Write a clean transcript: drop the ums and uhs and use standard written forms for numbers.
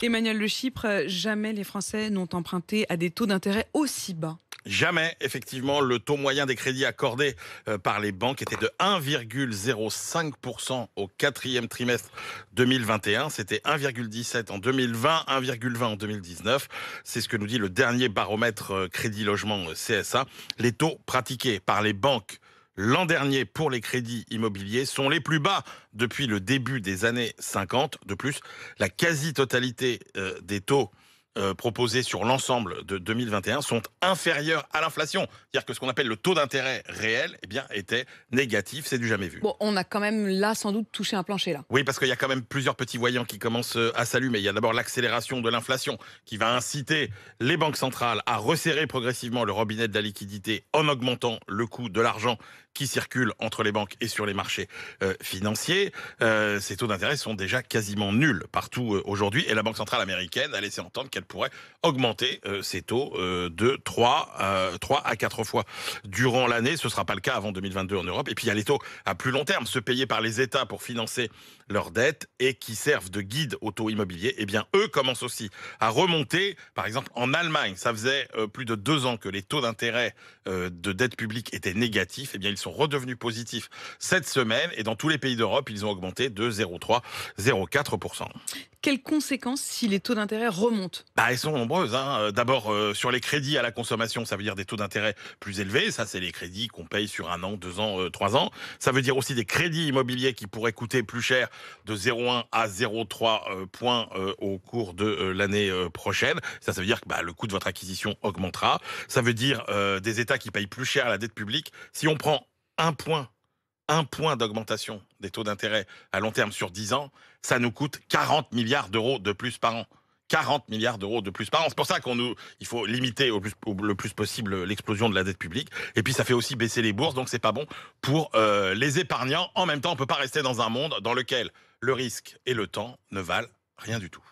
Emmanuel Le Chypre, jamais les Français n'ont emprunté à des taux d'intérêt aussi bas. Jamais, effectivement, le taux moyen des crédits accordés par les banques était de 1,05% au quatrième trimestre 2021. C'était 1,17 en 2020, 1,20 en 2019. C'est ce que nous dit le dernier baromètre Crédit Logement CSA. Les taux pratiqués par les banques l'an dernier pour les crédits immobiliers sont les plus bas depuis le début des années 50. De plus, la quasi-totalité des taux proposés sur l'ensemble de 2021 sont inférieurs à l'inflation. C'est-à-dire que ce qu'on appelle le taux d'intérêt réel, eh bien, était négatif. C'est du jamais vu. Bon, on a quand même là sans doute touché un plancher là. Oui, parce qu'il y a quand même plusieurs petits voyants qui commencent à s'allumer. Il y a d'abord l'accélération de l'inflation qui va inciter les banques centrales à resserrer progressivement le robinet de la liquidité en augmentant le coût de l'argent qui circule entre les banques et sur les marchés financiers. Ces taux d'intérêt sont déjà quasiment nuls partout aujourd'hui. Et la Banque centrale américaine a laissé entendre qu'elle pourrait augmenter ces taux de 3 à 4 fois durant l'année. Ce ne sera pas le cas avant 2022 en Europe. Et puis il y a les taux à plus long terme, ceux payés par les États pour financer leurs dettes et qui servent de guide aux taux immobiliers. Eh bien, eux commencent aussi à remonter. Par exemple, en Allemagne, ça faisait plus de 2 ans que les taux d'intérêt de dette publique étaient négatifs. Eh bien, ils sont redevenus positifs cette semaine. Et dans tous les pays d'Europe, ils ont augmenté de 0,3, 0,4%. Quelles conséquences si les taux d'intérêt remontent? Elles sont nombreuses. D'abord, sur les crédits à la consommation, ça veut dire des taux d'intérêt plus élevés. Ça, c'est les crédits qu'on paye sur 1 an, 2 ans, 3 ans. Ça veut dire aussi des crédits immobiliers qui pourraient coûter plus cher de 0,1 à 0,3 points au cours de l'année prochaine. Ça veut dire que le coût de votre acquisition augmentera. Ça veut dire des États qui payent plus cher la dette publique. Si on prend un point d'augmentation des taux d'intérêt à long terme sur 10 ans, ça nous coûte 40 milliards d'euros de plus par an. 40 milliards d'euros de plus par an. C'est pour ça il faut limiter le plus possible l'explosion de la dette publique. Et puis ça fait aussi baisser les bourses, donc c'est pas bon pour les épargnants. En même temps, on peut pas rester dans un monde dans lequel le risque et le temps ne valent rien du tout.